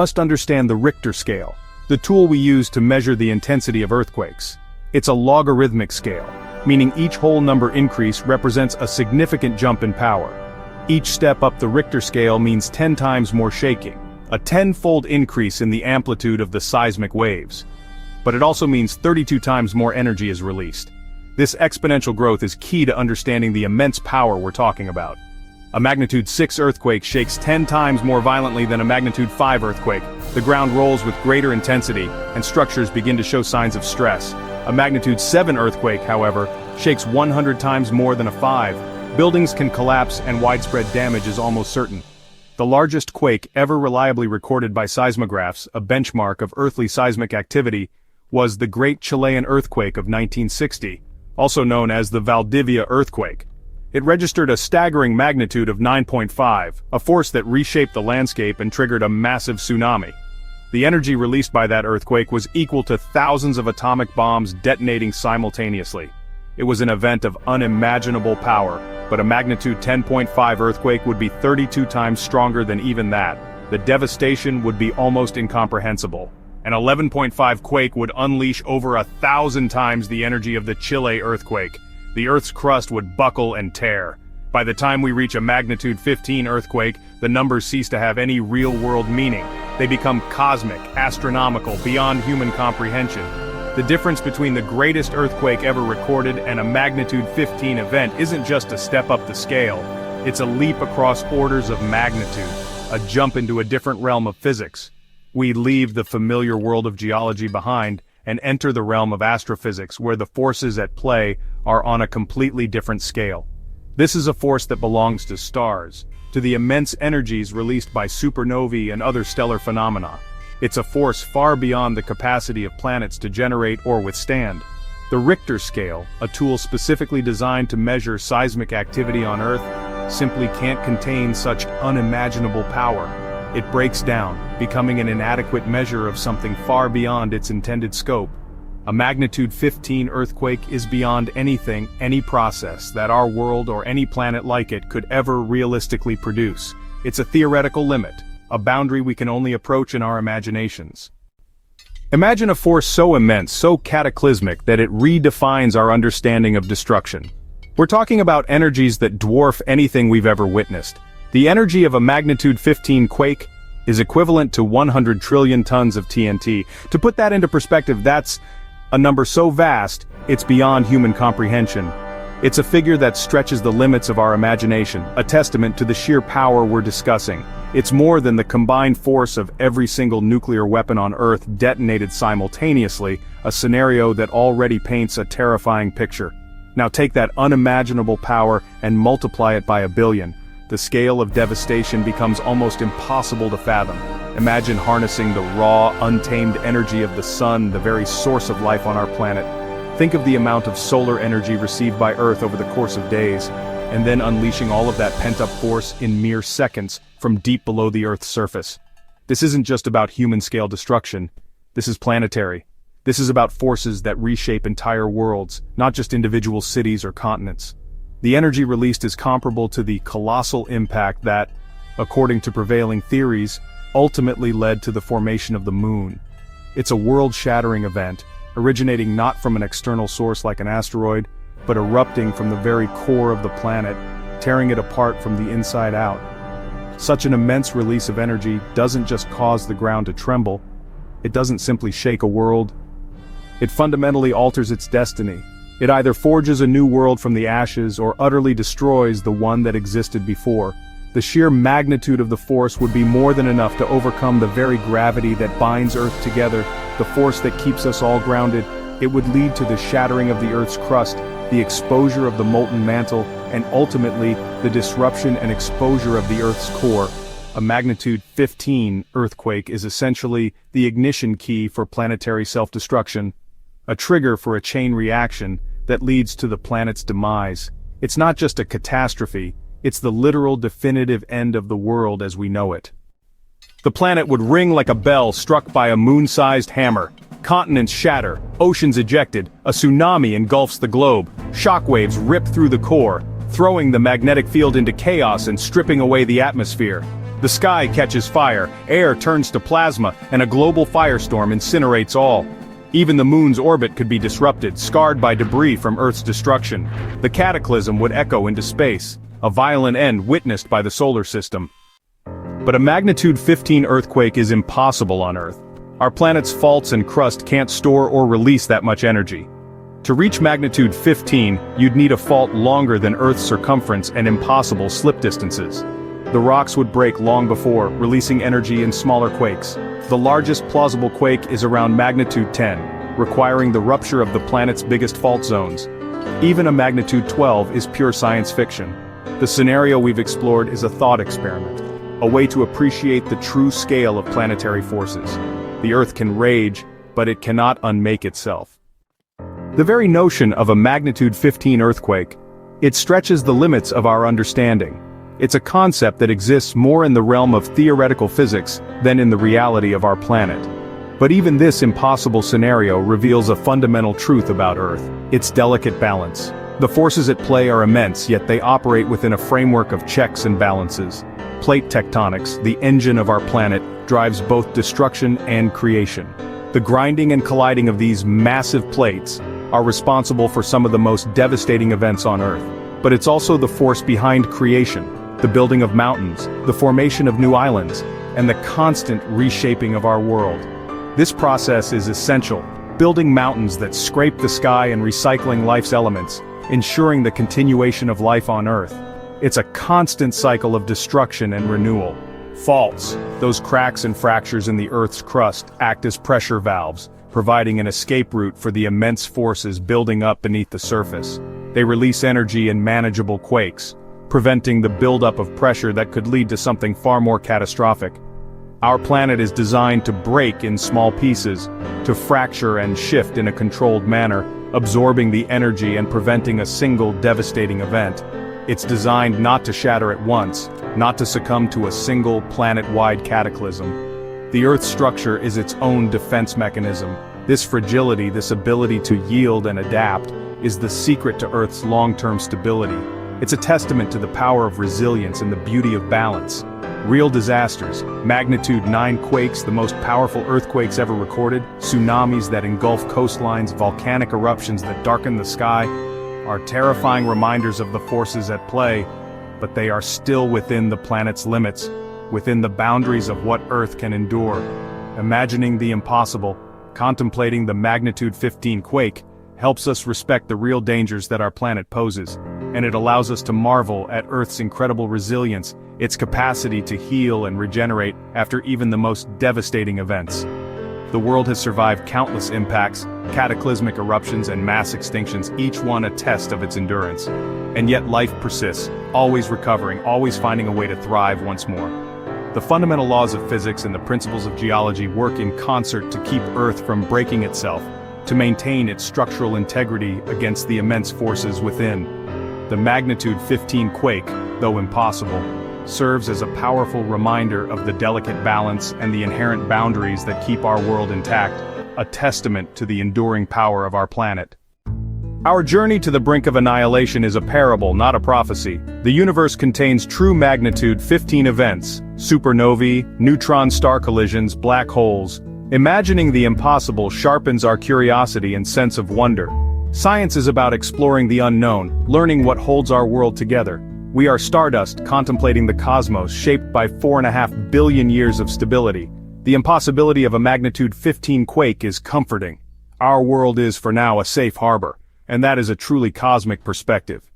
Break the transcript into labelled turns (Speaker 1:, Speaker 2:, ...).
Speaker 1: Must understand the Richter scale, the tool we use to measure the intensity of earthquakes. It's a logarithmic scale, meaning each whole number increase represents a significant jump in power. Each step up the Richter scale means 10 times more shaking, a 10-fold increase in the amplitude of the seismic waves. But it also means 32 times more energy is released. This exponential growth is key to understanding the immense power we're talking about. A magnitude 6 earthquake shakes 10 times more violently than a magnitude 5 earthquake. The ground rolls with greater intensity, and structures begin to show signs of stress. A magnitude 7 earthquake, however, shakes 100 times more than a 5. Buildings can collapse and widespread damage is almost certain. The largest quake ever reliably recorded by seismographs, a benchmark of earthly seismic activity, was the Great Chilean Earthquake of 1960, also known as the Valdivia Earthquake. It registered a staggering magnitude of 9.5, a force that reshaped the landscape and triggered a massive tsunami. The energy released by that earthquake was equal to thousands of atomic bombs detonating simultaneously. It was an event of unimaginable power, but a magnitude 10.5 earthquake would be 32 times stronger than even that. The devastation would be almost incomprehensible. An 11.5 quake would unleash over 1,000 times the energy of the Chile earthquake. The Earth's crust would buckle and tear. By the time we reach a magnitude 15 earthquake, the numbers cease to have any real-world meaning. They become cosmic, astronomical, beyond human comprehension. The difference between the greatest earthquake ever recorded and a magnitude 15 event isn't just a step up the scale. It's a leap across orders of magnitude, a jump into a different realm of physics. We leave the familiar world of geology behind and enter the realm of astrophysics, where the forces at play are on a completely different scale. This is a force that belongs to stars, to the immense energies released by supernovae and other stellar phenomena. It's a force far beyond the capacity of planets to generate or withstand. The Richter scale, a tool specifically designed to measure seismic activity on Earth, simply can't contain such unimaginable power. It breaks down, becoming an inadequate measure of something far beyond its intended scope. A magnitude 15 earthquake is beyond anything, any process that our world or any planet like it could ever realistically produce. It's a theoretical limit, a boundary we can only approach in our imaginations. Imagine a force so immense, so cataclysmic that it redefines our understanding of destruction. We're talking about energies that dwarf anything we've ever witnessed. The energy of a magnitude 15 quake is equivalent to 100 trillion tons of TNT. To put that into perspective, that's a number so vast, it's beyond human comprehension. It's a figure that stretches the limits of our imagination, a testament to the sheer power we're discussing. It's more than the combined force of every single nuclear weapon on Earth detonated simultaneously, a scenario that already paints a terrifying picture. Now take that unimaginable power and multiply it by 1 billion. The scale of devastation becomes almost impossible to fathom. Imagine harnessing the raw, untamed energy of the sun, the very source of life on our planet. Think of the amount of solar energy received by Earth over the course of days, and then unleashing all of that pent-up force in mere seconds from deep below the Earth's surface. This isn't just about human-scale destruction. This is planetary. This is about forces that reshape entire worlds, not just individual cities or continents. The energy released is comparable to the colossal impact that, according to prevailing theories, ultimately led to the formation of the moon. It's a world-shattering event, originating not from an external source like an asteroid, but erupting from the very core of the planet, tearing it apart from the inside out. Such an immense release of energy doesn't just cause the ground to tremble. It doesn't simply shake a world. It fundamentally alters its destiny. It either forges a new world from the ashes or utterly destroys the one that existed before. The sheer magnitude of the force would be more than enough to overcome the very gravity that binds Earth together, the force that keeps us all grounded. It would lead to the shattering of the Earth's crust, the exposure of the molten mantle, and ultimately, the disruption and exposure of the Earth's core. A magnitude 15 earthquake is essentially the ignition key for planetary self-destruction, a trigger for a chain reaction that leads to the planet's demise. It's not just a catastrophe, it's the literal definitive end of the world as we know it. The planet would ring like a bell struck by a moon-sized hammer. Continents shatter, oceans ejected, a tsunami engulfs the globe, shockwaves rip through the core, throwing the magnetic field into chaos and stripping away the atmosphere. The sky catches fire, air turns to plasma, and a global firestorm incinerates all. Even the moon's orbit could be disrupted, scarred by debris from Earth's destruction. The cataclysm would echo into space, a violent end witnessed by the solar system. But a magnitude 15 earthquake is impossible on Earth. Our planet's faults and crust can't store or release that much energy. To reach magnitude 15, you'd need a fault longer than Earth's circumference and impossible slip distances. The rocks would break long before, releasing energy in smaller quakes. The largest plausible quake is around magnitude 10, requiring the rupture of the planet's biggest fault zones. Even a magnitude 12 is pure science fiction. The scenario we've explored is a thought experiment, a way to appreciate the true scale of planetary forces. The Earth can rage, but it cannot unmake itself. The very notion of a magnitude 15 earthquake, it stretches the limits of our understanding. It's a concept that exists more in the realm of theoretical physics than in the reality of our planet. But even this impossible scenario reveals a fundamental truth about Earth: its delicate balance. The forces at play are immense, yet they operate within a framework of checks and balances. Plate tectonics, the engine of our planet, drives both destruction and creation. The grinding and colliding of these massive plates are responsible for some of the most devastating events on Earth. But it's also the force behind creation, the building of mountains, the formation of new islands, and the constant reshaping of our world. This process is essential, building mountains that scrape the sky and recycling life's elements, ensuring the continuation of life on Earth. It's a constant cycle of destruction and renewal. Faults, those cracks and fractures in the Earth's crust, act as pressure valves, providing an escape route for the immense forces building up beneath the surface. They release energy in manageable quakes, preventing the buildup of pressure that could lead to something far more catastrophic. Our planet is designed to break in small pieces, to fracture and shift in a controlled manner, absorbing the energy and preventing a single devastating event. It's designed not to shatter at once, not to succumb to a single planet-wide cataclysm. The Earth's structure is its own defense mechanism. This fragility, this ability to yield and adapt, is the secret to Earth's long-term stability. It's a testament to the power of resilience and the beauty of balance. Real disasters, magnitude 9 quakes, the most powerful earthquakes ever recorded, tsunamis that engulf coastlines, volcanic eruptions that darken the sky, are terrifying reminders of the forces at play, but they are still within the planet's limits, within the boundaries of what Earth can endure. Imagining the impossible, contemplating the magnitude 15 quake, helps us respect the real dangers that our planet poses, and it allows us to marvel at Earth's incredible resilience, its capacity to heal and regenerate after even the most devastating events. The world has survived countless impacts, cataclysmic eruptions and mass extinctions, each one a test of its endurance. And yet life persists, always recovering, always finding a way to thrive once more. The fundamental laws of physics and the principles of geology work in concert to keep Earth from breaking itself, to maintain its structural integrity against the immense forces within. The magnitude 15 quake, though impossible, serves as a powerful reminder of the delicate balance and the inherent boundaries that keep our world intact, a testament to the enduring power of our planet. Our journey to the brink of annihilation is a parable, not a prophecy. The universe contains true magnitude 15 events: supernovae, neutron star collisions, black holes. Imagining the impossible sharpens our curiosity and sense of wonder. Science is about exploring the unknown, learning what holds our world together. We are stardust contemplating the cosmos shaped by 4.5 billion years of stability. The impossibility of a magnitude 15 quake is comforting. Our world is for now a safe harbor, and that is a truly cosmic perspective.